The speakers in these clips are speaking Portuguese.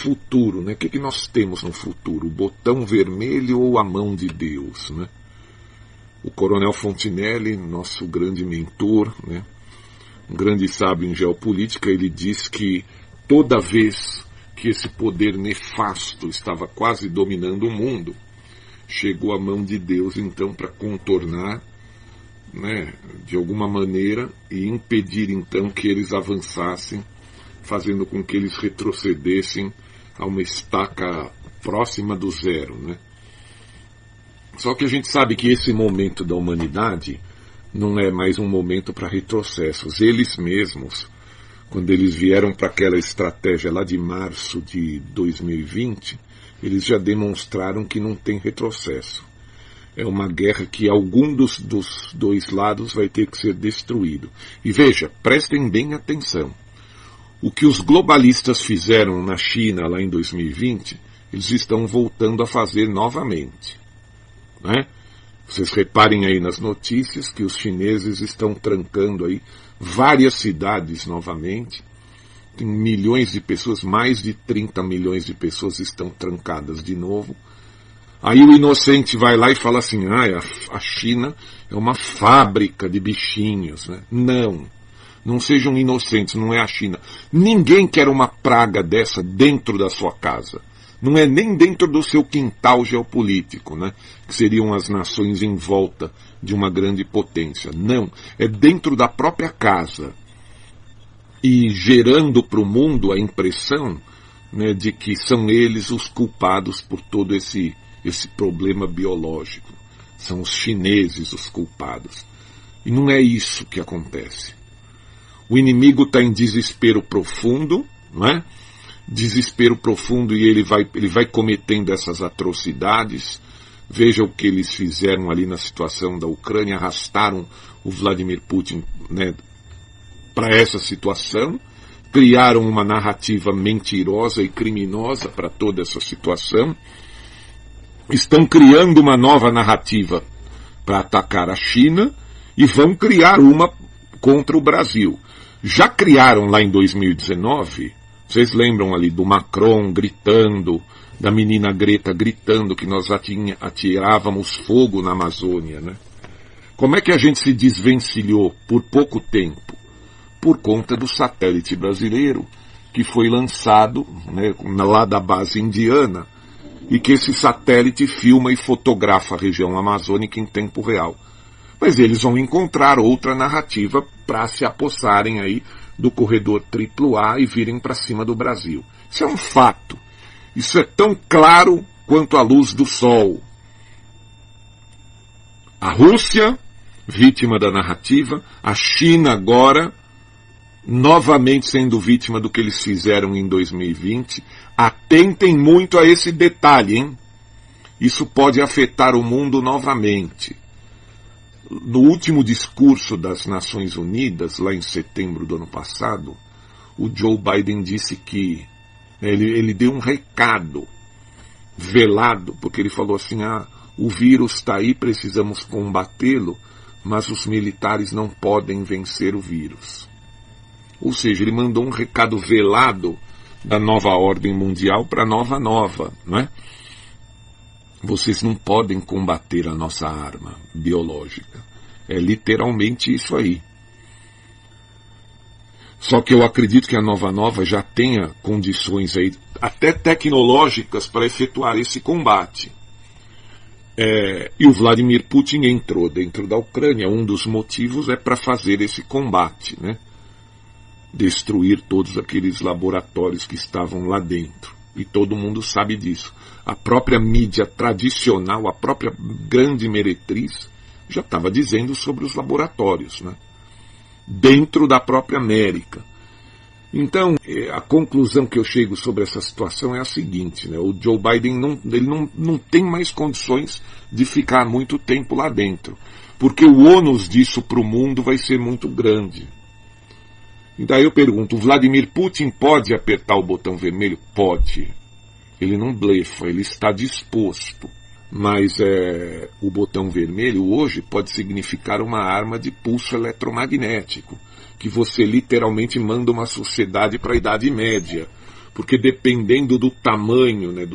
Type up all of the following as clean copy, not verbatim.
futuro, né? O que nós temos no futuro? O botão vermelho ou a mão de Deus, né? O Coronel Fontinelli, nosso grande mentor, né? Um grande sábio em geopolítica, ele diz que toda vez que esse poder nefasto estava quase dominando o mundo, chegou a mão de Deus então para contornar, né, de alguma maneira, e impedir então que eles avançassem, fazendo com que eles retrocedessem a uma estaca próxima do zero, né? Só que a gente sabe que esse momento da humanidade não é mais um momento para retrocessos. Eles mesmos, quando eles vieram para aquela estratégia lá de março de 2020, eles já demonstraram que não tem retrocesso. É uma guerra que algum dos dois lados vai ter que ser destruído. E veja, prestem bem atenção. O que os globalistas fizeram na China lá em 2020, eles estão voltando a fazer novamente, né? Vocês reparem aí nas notícias que os chineses estão trancando aí várias cidades novamente. Tem milhões de pessoas, mais de 30 milhões de pessoas estão trancadas de novo. Aí o inocente vai lá e fala assim, a China é uma fábrica de bichinhos, né? Não sejam inocentes, não é a China. Ninguém quer uma praga dessa dentro da sua casa. Não é nem dentro do seu quintal geopolítico, né? Que seriam as nações em volta de uma grande potência. Não, é dentro da própria casa. E gerando para o mundo a impressão, né, de que são eles os culpados por todo esse problema biológico. São os chineses os culpados. E não é isso que acontece. O inimigo está em desespero profundo, não é? Desespero profundo, e ele vai cometendo essas atrocidades. Veja o que eles fizeram ali na situação da Ucrânia, arrastaram o Vladimir Putin, né, para essa situação, criaram uma narrativa mentirosa e criminosa para toda essa situação, estão criando uma nova narrativa para atacar a China e vão criar uma contra o Brasil. Já criaram lá em 2019... Vocês lembram ali do Macron gritando, da menina Greta gritando que nós atirávamos fogo na Amazônia, né? Como é que a gente se desvencilhou por pouco tempo? Por conta do satélite brasileiro, que foi lançado, né, lá da base indiana, e que esse satélite filma e fotografa a região amazônica em tempo real. Mas eles vão encontrar outra narrativa para se apossarem aí do corredor AAA e virem para cima do Brasil. Isso é um fato. Isso é tão claro quanto a luz do sol. A Rússia, vítima da narrativa, a China agora, novamente sendo vítima do que eles fizeram em 2020. Atentem muito a esse detalhe, hein? Isso pode afetar o mundo novamente. No último discurso das Nações Unidas, lá em setembro do ano passado, o Joe Biden disse que ele deu um recado velado, porque ele falou assim, o vírus está aí, precisamos combatê-lo, mas os militares não podem vencer o vírus. Ou seja, ele mandou um recado velado da nova ordem mundial para a nova, não é? Vocês não podem combater a nossa arma biológica. É literalmente isso aí. Só que eu acredito que a nova já tenha condições aí, até tecnológicas, para efetuar esse combate. E o Vladimir Putin entrou dentro da Ucrânia. Um dos motivos é para fazer esse combate, né? Destruir todos aqueles laboratórios que estavam lá dentro. E todo mundo sabe disso. A própria mídia tradicional, a própria grande meretriz, já estava dizendo sobre os laboratórios, né? Dentro da própria América. Então, a conclusão que eu chego sobre essa situação é a seguinte, né? O Joe Biden não tem mais condições de ficar muito tempo lá dentro, porque o ônus disso para o mundo vai ser muito grande. E daí eu pergunto, o Vladimir Putin pode apertar o botão vermelho? Pode. Ele não blefa, ele está disposto. Mas o botão vermelho hoje pode significar uma arma de pulso eletromagnético, que você literalmente manda uma sociedade para a Idade Média, porque dependendo do tamanho, né,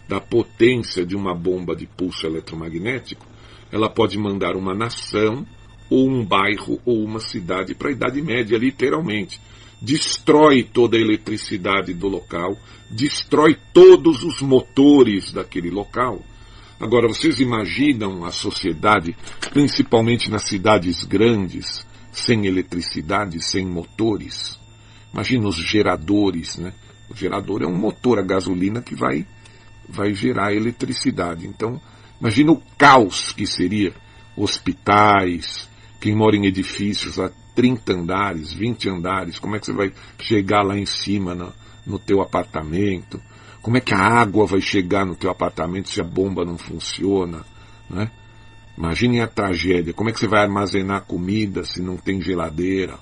da potência de uma bomba de pulso eletromagnético, ela pode mandar uma nação, ou um bairro, ou uma cidade para a Idade Média, literalmente. Destrói toda a eletricidade do local, destrói todos os motores daquele local. Agora, vocês imaginam a sociedade, principalmente nas cidades grandes, sem eletricidade, sem motores? Imagina os geradores, né? O gerador é um motor a gasolina que vai gerar eletricidade. Então, imagina o caos que seria. Hospitais, quem mora em edifícios a 30 andares, 20 andares, como é que você vai chegar lá em cima no teu apartamento? Como é que a água vai chegar no teu apartamento se a bomba não funciona? Né? Imaginem a tragédia. Como é que você vai armazenar comida se não tem geladeira?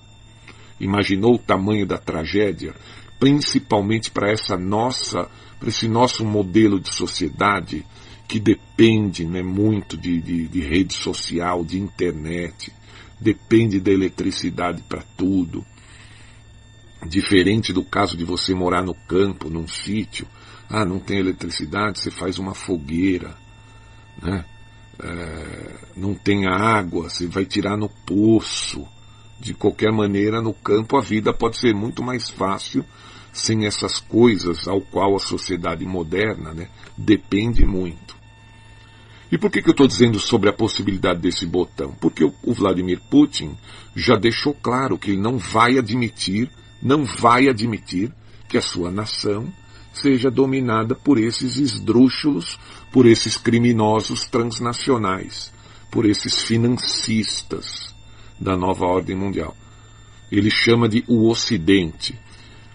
Imaginou o tamanho da tragédia? Principalmente para esse nosso modelo de sociedade que depende, né, muito de rede social, de internet, depende da eletricidade para tudo. Diferente do caso de você morar no campo, num sítio. Não tem eletricidade, você faz uma fogueira, né? Não tem água, você vai tirar no poço. De qualquer maneira, no campo a vida pode ser muito mais fácil sem essas coisas ao qual a sociedade moderna, né, depende muito. E por que eu estou dizendo sobre a possibilidade desse botão? Porque o Vladimir Putin já deixou claro que ele não vai admitir que a sua nação seja dominada por esses esdrúxulos, por esses criminosos transnacionais, por esses financistas da nova ordem mundial. Ele chama de o Ocidente.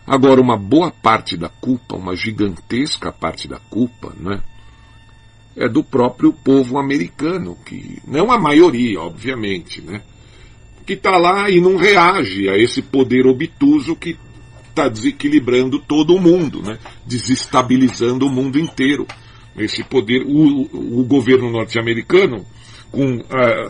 Agora, uma boa parte da culpa, uma gigantesca parte da culpa, né, é do próprio povo americano, que não a maioria, obviamente, né, que está lá e não reage a esse poder obtuso que está desequilibrando todo o mundo, né, desestabilizando o mundo inteiro. Esse poder, o governo norte-americano,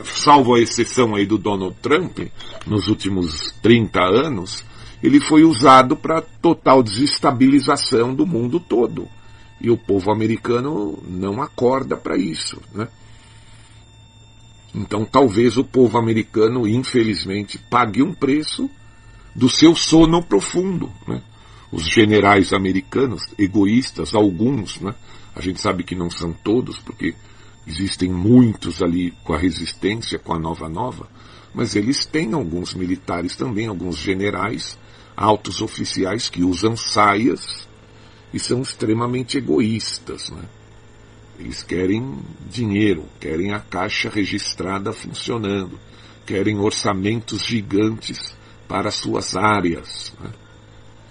salvo a exceção aí do Donald Trump, nos últimos 30 anos, ele foi usado para total desestabilização do mundo todo. E o povo americano não acorda para isso, né? Então talvez o povo americano, infelizmente, pague um preço do seu sono profundo, né? Os generais americanos, egoístas, alguns, né? A gente sabe que não são todos, porque existem muitos ali com a resistência, com a nova, mas eles têm alguns militares também, alguns generais, altos oficiais que usam saias e são extremamente egoístas, né? Eles querem dinheiro, querem a caixa registrada funcionando, querem orçamentos gigantes para suas áreas, né?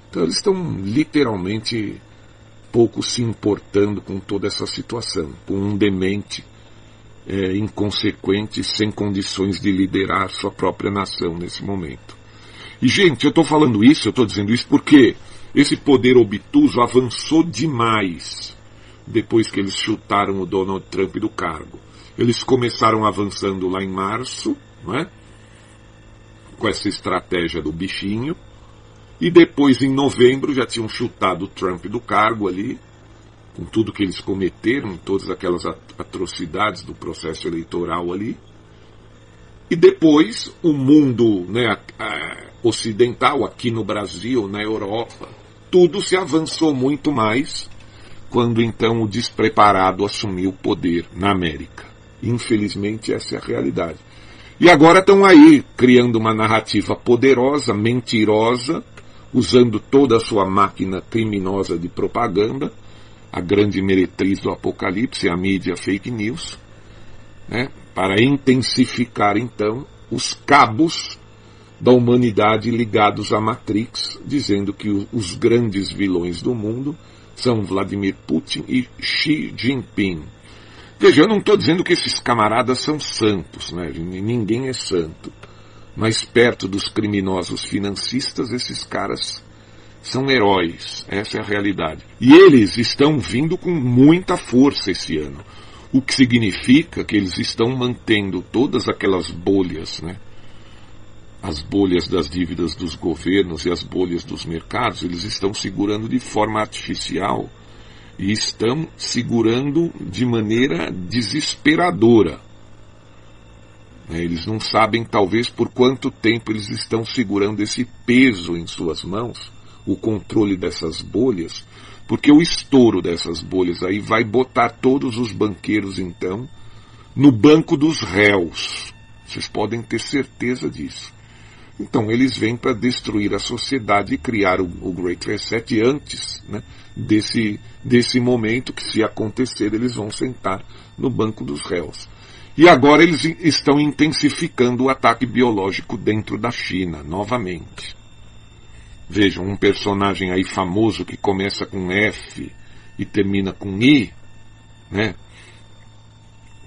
Então eles estão literalmente pouco se importando com toda essa situação, com um demente inconsequente, sem condições de liderar sua própria nação nesse momento. E, gente, eu estou falando isso, eu estou dizendo isso porque esse poder obtuso avançou demais depois que eles chutaram o Donald Trump do cargo. Eles começaram avançando lá em março, não é? Com essa estratégia do bichinho, e depois em novembro já tinham chutado o Trump do cargo ali, com tudo que eles cometeram, todas aquelas atrocidades do processo eleitoral ali. E depois o mundo, né, ocidental, aqui no Brasil, na Europa, tudo se avançou muito mais quando então o despreparado assumiu o poder na América. Infelizmente essa é a realidade. E agora estão aí criando uma narrativa poderosa, mentirosa, usando toda a sua máquina criminosa de propaganda, a grande meretriz do apocalipse, a mídia fake news, né, para intensificar então os cabos da humanidade ligados à Matrix, dizendo que os grandes vilões do mundo são Vladimir Putin e Xi Jinping. Veja, eu não estou dizendo que esses camaradas são santos, né? Ninguém é santo. Mas perto dos criminosos financistas, esses caras são heróis. Essa é a realidade. E eles estão vindo com muita força esse ano. O que significa que eles estão mantendo todas aquelas bolhas, né, as bolhas das dívidas dos governos e as bolhas dos mercados, eles estão segurando de forma artificial e estão segurando de maneira desesperadora. Eles não sabem, talvez, por quanto tempo eles estão segurando esse peso em suas mãos, o controle dessas bolhas, porque o estouro dessas bolhas aí vai botar todos os banqueiros, então, no banco dos réus. Vocês podem ter certeza disso. Então, eles vêm para destruir a sociedade e criar o Great Reset antes, né, desse momento que, se acontecer, eles vão sentar no banco dos réus. E agora eles estão intensificando o ataque biológico dentro da China, novamente. Vejam, um personagem aí famoso que começa com F e termina com I, né?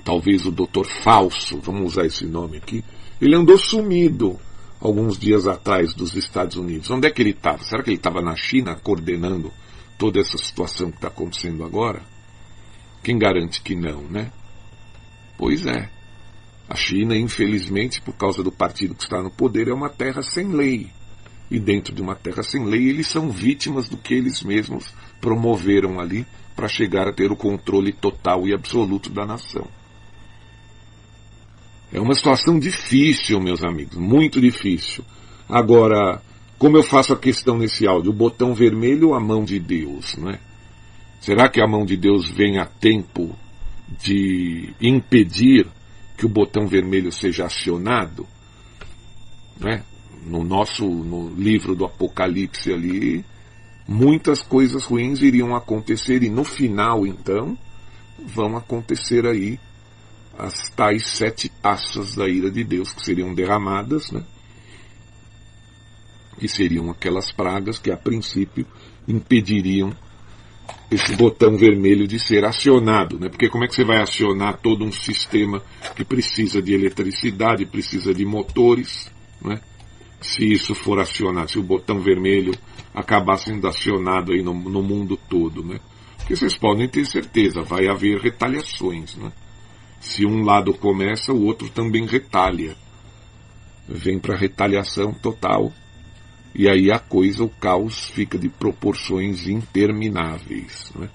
Talvez o Dr. Falso, vamos usar esse nome aqui, ele andou sumido alguns dias atrás dos Estados Unidos. Onde é que ele estava? Será que ele estava na China coordenando toda essa situação que está acontecendo agora? Quem garante que não, né? Pois é. A China, infelizmente, por causa do partido que está no poder, é uma terra sem lei. E dentro de uma terra sem lei, eles são vítimas do que eles mesmos promoveram ali para chegar a ter o controle total e absoluto da nação. É uma situação difícil, meus amigos, muito difícil. Agora, como eu faço a questão nesse áudio? O botão vermelho ou a mão de Deus, não é? Será que a mão de Deus vem a tempo de impedir que o botão vermelho seja acionado? Né? No livro do Apocalipse ali, muitas coisas ruins iriam acontecer, e no final, então, vão acontecer aí as tais 7 taças da ira de Deus que seriam derramadas, né? Que seriam aquelas pragas que, a princípio, impediriam esse botão vermelho de ser acionado, né? Porque como é que você vai acionar todo um sistema que precisa de eletricidade, precisa de motores, né? Se isso for acionado, se o botão vermelho acabar sendo acionado aí no mundo todo, né? Porque vocês podem ter certeza, vai haver retaliações, né? Se um lado começa, o outro também retalha. Vem para retaliação total. E aí a coisa, o caos, fica de proporções intermináveis, né?